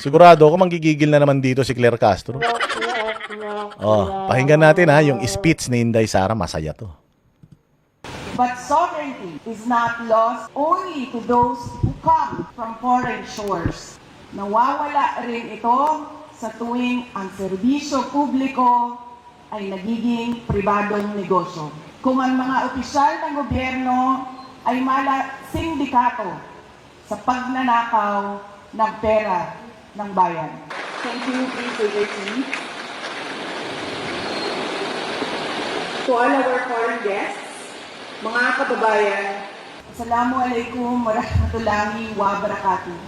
Sigurado ako manggigigil na naman dito si Claire Castro. Oh, pakinggan natin ha, yung speech ni Inday Sara, masaya to. But sovereignty is not lost only to those who come from foreign shores. Nawawala rin ito sa tuwing ang serbisyo publiko ay nagiging pribadong negosyo. Kung ang mga opisyal ng gobyerno ay mala sindikato sa pagnanakaw ng pera ng bayan. Thank you, please take your seat. To all our foreign guests, mga kababayan, Assalamualaikum warahmatullahi wabarakatuh.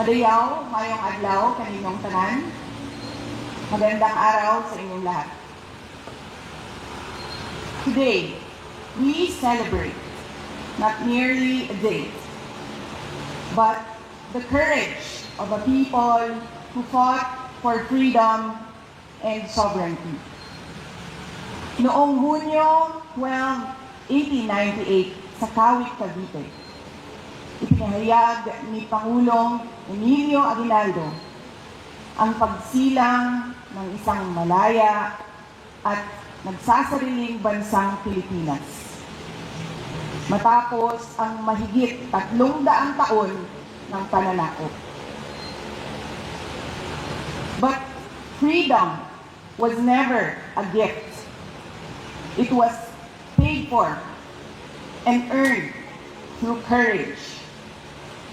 Madayaw, mayong adlaw, kaninyong tanan. Magandang araw sa inyong lahat. Today, we celebrate not merely a date, but the courage of a people who fought for freedom and sovereignty. Noong Hunyo 12, 1898 sa Kawit, Cavite, ipinahayag ni Pangulong Emilio Aguinaldo ang pagsilang ng isang malaya at nagsasariling bansang Pilipinas. Matapos ang mahigit 300 taon ng pananakop. But freedom was never a gift. It was paid for and earned through courage.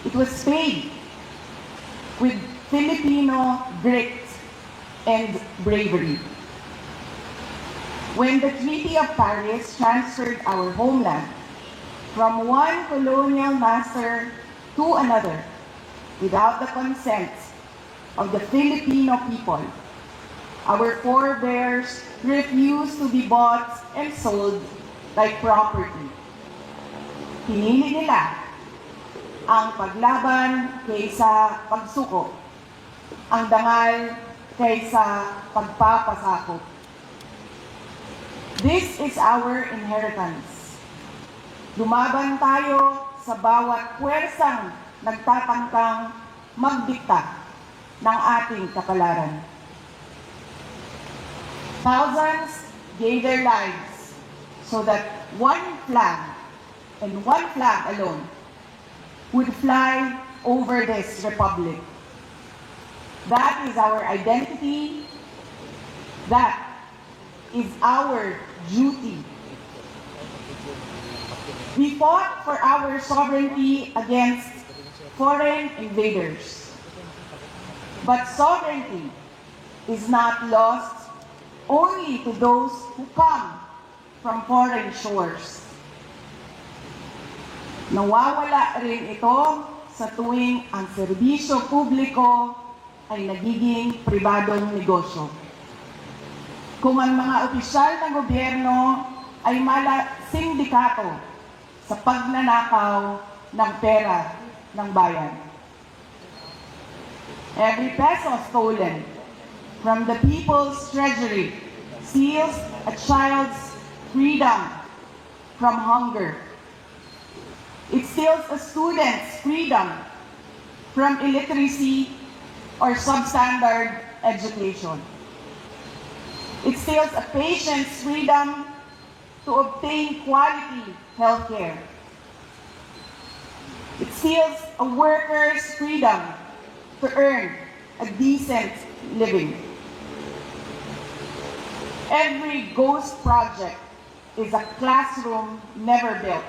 It was paid with Filipino grit and bravery. When the Treaty of Paris transferred our homeland from one colonial master to another without the consent of the Filipino people, our forebears refused to be bought and sold like property. Pinili nila ang paglaban kaysa pagsuko, ang dangal kaysa pagpapasakop. This is our inheritance. Lumaban tayo sa bawat puwersang nagtatangkang magdikta ng ating kapalaran. Thousands gave their lives so that one flag and one flag alone would fly over this republic. That is our identity. That is our duty. We fought for our sovereignty against foreign invaders. But sovereignty is not lost only to those who come from foreign shores. Nawawala rin ito sa tuwing ang serbisyo publiko ay nagiging pribadong negosyo. Kung ang mga opisyal ng gobyerno ay mala sindikato sa pagnanakaw ng pera ng bayan. Every peso stolen from the people's treasury steals a child's freedom from hunger. It steals a student's freedom from illiteracy or substandard education. It steals a patient's freedom to obtain quality health care. It steals a worker's freedom to earn a decent living. Every ghost project is a classroom never built.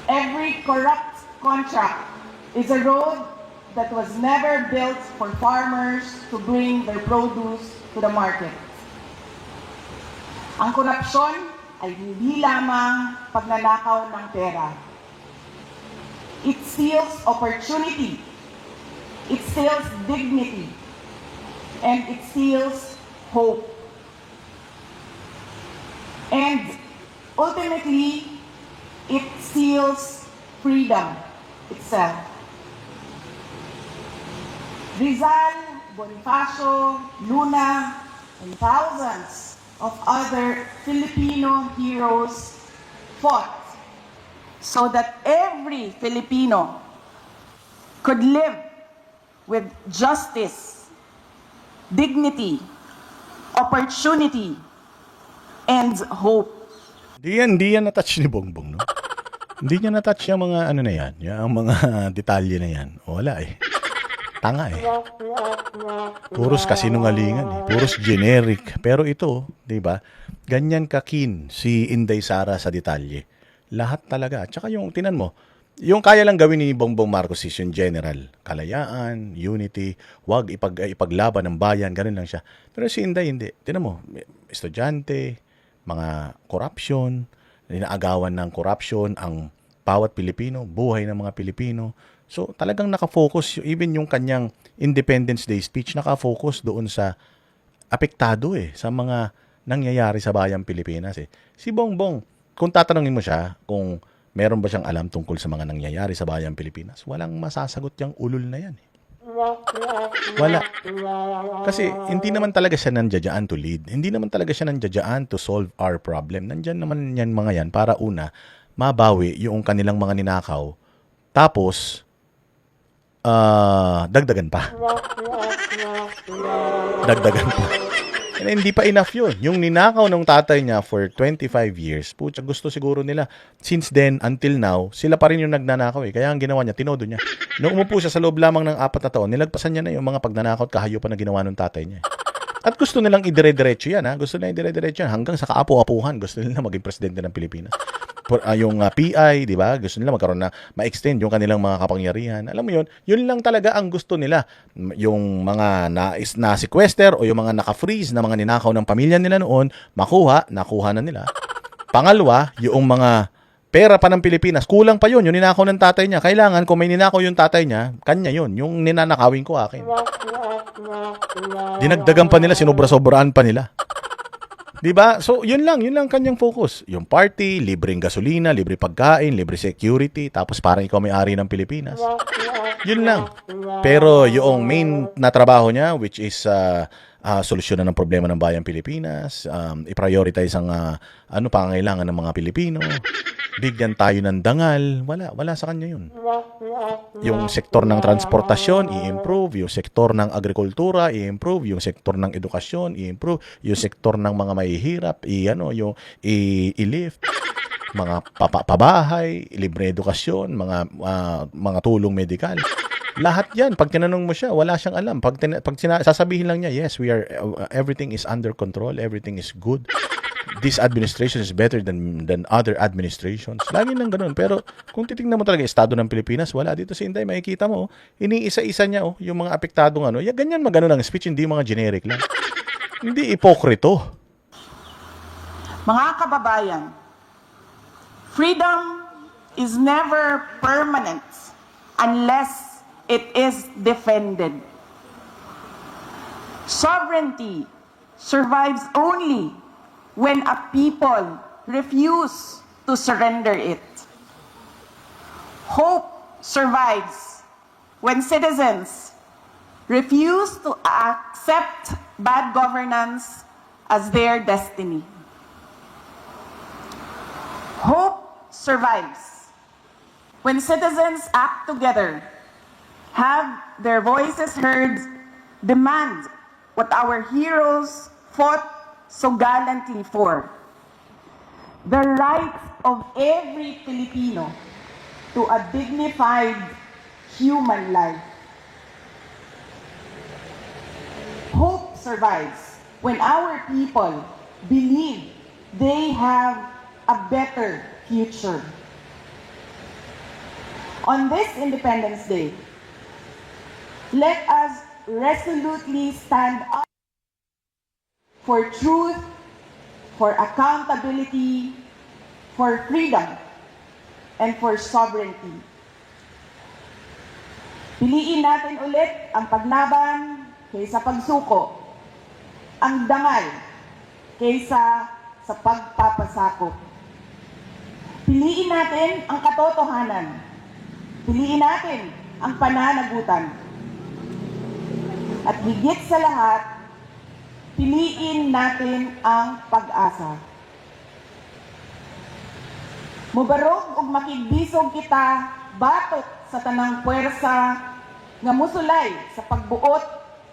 Every corrupt contract is a road that was never built for farmers to bring their produce to the market. Ang korupsyon ay hindi lamang pagnanakaw ng pera. It steals opportunity, it steals dignity, and it steals hope. And ultimately, it steals freedom itself. Rizal, Bonifacio, Luna, and thousands of other Filipino heroes fought so that every Filipino could live with justice, dignity, opportunity, and hope. Hindi yan na-touch ni Bongbong, no? Hindi niya na-touch yung mga ano na yan, yung mga detalye na yan. Wala eh. Tanga eh. Puros kasinungalingan eh. Puros generic. Pero ito, di ba? Ganyan kakin si Inday Sara sa detalye. Lahat talaga. Tsaka yung, tinan mo, yung kaya lang gawin ni Bongbong Marcos is yung general. Kalayaan, unity, wag ipaglaban ng bayan, ganun lang siya. Pero si Inday hindi. Tinan mo, estudyante, mga corruption, inaagawan ng corruption ang bawat Pilipino, buhay ng mga Pilipino. So talagang nakafocus, even yung kanyang Independence Day speech, nakafocus doon sa apektado sa mga nangyayari sa bayang Pilipinas eh. Si Bongbong, kung tatanungin mo siya kung meron ba siyang alam tungkol sa mga nangyayari sa bayang Pilipinas, walang masasagot yung ulol na yan eh. Wala. Kasi hindi naman talaga siya nandiyan to lead. Hindi naman talaga siya nandiyan to solve our problem. Nandiyan naman yan mga yan para una, mabawi yung kanilang mga ninakaw. Tapos, dagdagan pa. Dagdagan pa. And hindi pa enough yun. Yung ninakaw ng tatay niya for 25 years, pucha, gusto siguro nila. Since then, until now, sila pa rin yung nagnanakaw eh. Kaya ang ginawa niya, tinodo niya. Nung umupo siya sa loob lamang ng 4 na taon, nilagpasan niya na yung mga pagnanakaw at kahayupan na ginawa ng tatay niya. At gusto nilang idire-diretso yan, ha? Gusto nilang idire-diretso yan hanggang sa kaapu-apuhan. Gusto nila maging presidente ng Pilipinas. Yung PI, di ba? Gusto nila magkaroon na ma-extend yung kanilang mga kapangyarihan. Alam mo yun lang talaga ang gusto nila. Yung mga na-sequester o yung mga naka-freeze na mga ninakaw ng pamilya nila noon, nakuha na nila. Pangalawa, yung mga pera pa ng Pilipinas, kulang pa yun, yung ninakaw ng tatay niya. Kailangan, kung may ninakaw yung tatay niya, kanya yun. Yung ninanakawin ko akin. Dinagdagan pa nila, sinobra-sobraan pa nila. Diba? So, yun lang kanyang focus. Yung party, libreng gasolina, libre pagkain, libre security, tapos parang ikaw may-ari ng Pilipinas. Yun lang. Pero yung main na trabaho niya, which is solusyonan ng problema ng bayang Pilipinas, i-prioritize ang pangangailangan ng mga Pilipino, bigyan tayo ng dangal, wala sa kanya yun. Yung sektor ng transportasyon, i-improve. Yung sektor ng agrikultura, i-improve. Yung sektor ng edukasyon, i-improve. Yung sektor ng mga mahihirap, i-lift. Mga pabahay, libre edukasyon, mga tulong medikal. Lahat yan, pag tinanong mo siya, wala siyang alam. Pag sasabihin lang niya, yes, everything is under control, everything is good. This administration is better than other administrations. Lagi lang ganun. Pero kung titingnan mo talaga estado ng Pilipinas, wala dito si Inday. Makikita mo, iniisa-isa niya yung mga apektadong ganyan magano lang speech, hindi mga generic lang. Hindi ipokrito. Mga kababayan, freedom is never permanent unless it is defended. Sovereignty survives only when a people refuse to surrender it. Hope survives when citizens refuse to accept bad governance as their destiny. Hope survives when citizens act together, have their voices heard, demand what our heroes fought so gallantly for: the right of every Filipino to a dignified human life. Hope survives when our people believe they have a better future. On this Independence Day, let us resolutely stand up for truth, for accountability, for freedom, and for sovereignty. Piliin natin ulit ang paglaban kaysa pagsuko, ang dangal kaysa sa pagpapasakop. Piliin natin ang katotohanan. Piliin natin ang pananagutan. At higit sa lahat, piliin natin ang pag-asa. Mubarog ug makigbisog kita batok sa tanang puwersa nga musulay sa pagbuot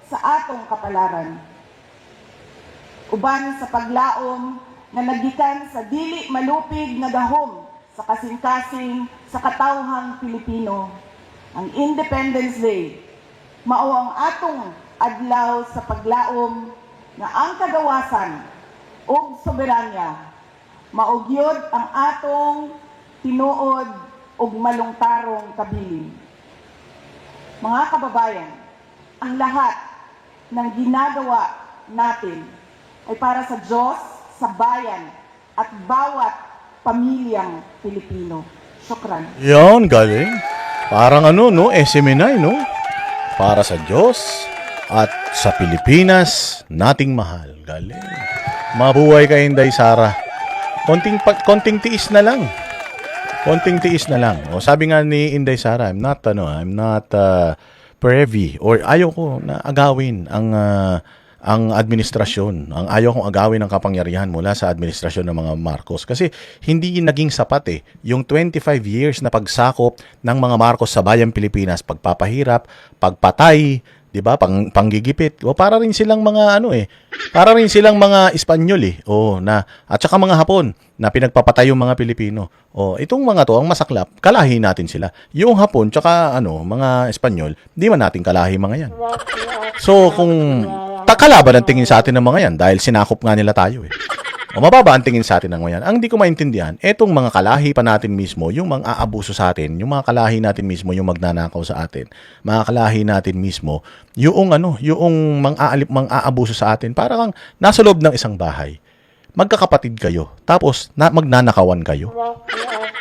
sa atong kapalaran. Uban sa paglaom nga nagikan sa dili malupig nga gahom sa kasing-kasing sa katawhang Pilipino. Ang Independence Day mao ang atong adlaw sa paglaom nga ang kagawasan ug soberanya mao gyud ang atong tinuod ug malungtarong kabilin. Mga kababayan, ang lahat ng ginagawa natin ay para sa Diyos, sa bayan, at bawat pamilyang Pilipino. Syukran. Yan, galing. Parang ano, no? Seminay, no? Para sa Diyos at sa Pilipinas, nating mahal. Galing. Mabuhay ka, Inday Sara. Konting tiis na lang. Konting tiis na lang. O, sabi nga ni Inday Sara, I'm not privy or ayaw ko na agawin ang administrasyon. Ang ayaw kong agawin ang kapangyarihan mula sa administrasyon ng mga Marcos. Kasi hindi naging sapat yung 25 years na pagsakop ng mga Marcos sa bayang Pilipinas, pagpapahirap, pagpatay, 'di ba? Panggigipit. O para rin silang mga para rin silang mga Espanyol at saka mga Hapon na pinagpapatay yung mga Pilipino. Itong mga to ang masaklap, kalahi natin sila. Yung Hapon tsaka mga Espanyol, di man natin kalahi mga yan. So kung kalaban ang tingin sa atin ng mga yan dahil sinakop nga nila tayo mababa ang tingin sa atin ng mga yan. Ang di ko maintindihan, etong mga kalahi pa natin mismo, yung mga aabuso sa atin, yung mga kalahi natin mismo, yung magnanakaw sa atin, mga kalahi natin mismo, yung mang-aabuso sa atin, parang nasa loob ng isang bahay. Magkakapatid kayo, tapos magnanakawan kayo.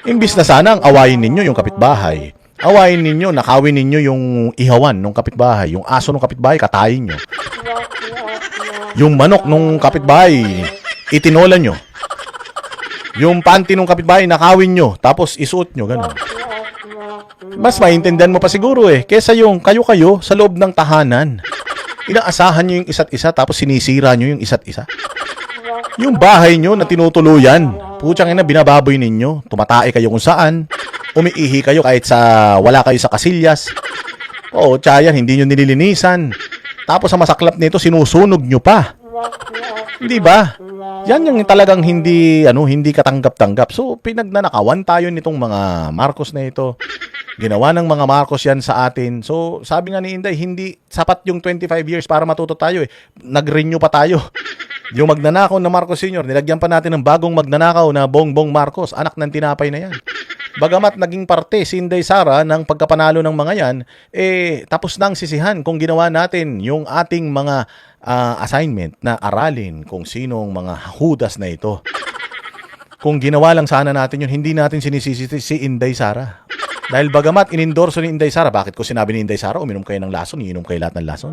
Imbis na sana ang awayin ninyo yung kapitbahay. Awayin ninyo, nakawin ninyo yung ihawan ng kapitbahay, yung aso ng kapitbahay, katayin nyo. Yung manok ng kapitbahay, itinola nyo. Yung panty ng kapitbahay, nakawin nyo, tapos isuot nyo, gano'n. Mas maintindihan mo pa siguro kesa yung kayo-kayo sa loob ng tahanan. Inaasahan nyo yung isa't isa, tapos sinisira nyo yung isa't isa. Yung bahay nyo na tinutuluyan, putsang ina, binababoy ninyo, tumatae kayo kung saan, umiihi kayo kahit wala kayo sa kasilyas. Tiyayan, hindi nyo nililinisan. Tapos sa masaklap nito, sinusunog nyo pa. Hindi ba? Yan yung talagang hindi katanggap-tanggap. So, pinagnanakawan tayo nitong mga Marcos na ito. Ginawa ng mga Marcos yan sa atin. So, sabi nga ni Inday, hindi sapat yung 25 years para matuto tayo Nag-renew pa tayo. Yung magnanakaw na Marcos Sr., nilagyan pa natin ng bagong magnanakaw na Bongbong Marcos. Anak ng tinapay na yan. Bagamat naging parte si Inday Sara ng pagkapanalo ng mga yan, tapos nang sisihan kung ginawa natin yung ating mga assignment na aralin kung sinong mga hudas na ito. Kung ginawa lang sana natin yun, hindi natin sinisisi si Inday Sara. Dahil bagamat inendorso ni Inday Sara, bakit ko sinabi ni Inday Sara, uminom kayo ng lason, iinom kayo lahat ng lason?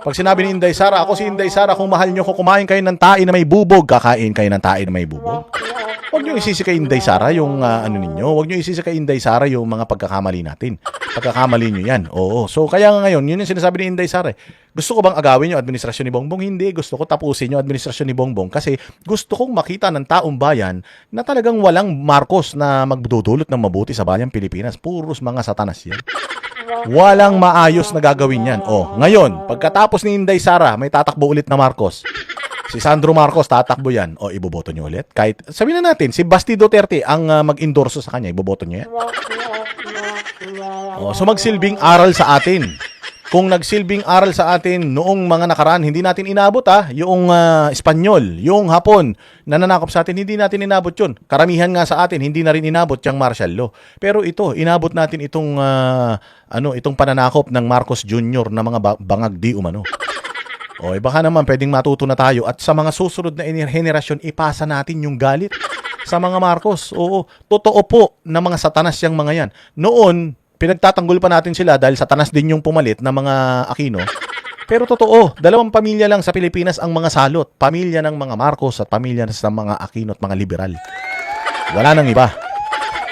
Pag sinabi ni Inday Sara, ako si Inday Sara, kung mahal nyo ko, kumain kayo ng tae na may bubog, kakain kayo ng tae na may bubog. Huwag nyo isisi kay Inday Sara yung huwag nyo isisi kay Inday Sara yung mga pagkakamali natin. Pagkakamali nyo yan. Oo. So, kaya nga ngayon, yun yung sinasabi ni Inday Sara. Gusto ko bang agawin yung administrasyon ni Bongbong? Hindi. Gusto ko tapusin yung administrasyon ni Bongbong kasi gusto kong makita ng taong bayan na talagang walang Marcos na magdudulot ng mabuti sa bayang Pilipinas. Puros mga satanas yan. Walang maayos na gagawin yan. Ngayon, pagkatapos ni Inday Sara, may tatakbo ulit na Marcos. Si Sandro Marcos, tatakbo yan. Iboboto nyo ulit. Kahit, sabihin na natin, si Basti Duterte ang mag-endorso sa kanya. Iboboto nyo yan. So magsilbing aral sa atin. Kung nagsilbing aral sa atin noong mga nakaraan, hindi natin inabot yung Espanyol, yung Hapon na nanakop sa atin, hindi natin inabot yun. Karamihan nga sa atin, hindi na rin inabot yung martial law. Pero ito, inabot natin itong pananakop ng Marcos Jr. na mga bangag di umano. Baka naman pwedeng matuto na tayo at sa mga susunod na henerasyon, ipasa natin yung galit sa mga Marcos. Totoo po na mga satanas yung mga yan. Noon, pinagtatanggol pa natin sila dahil satanas din yung pumalit na mga Aquino. Pero totoo, 2 pamilya lang sa Pilipinas ang mga salot. Pamilya ng mga Marcos at pamilya ng mga Aquino at mga liberal. Wala nang iba.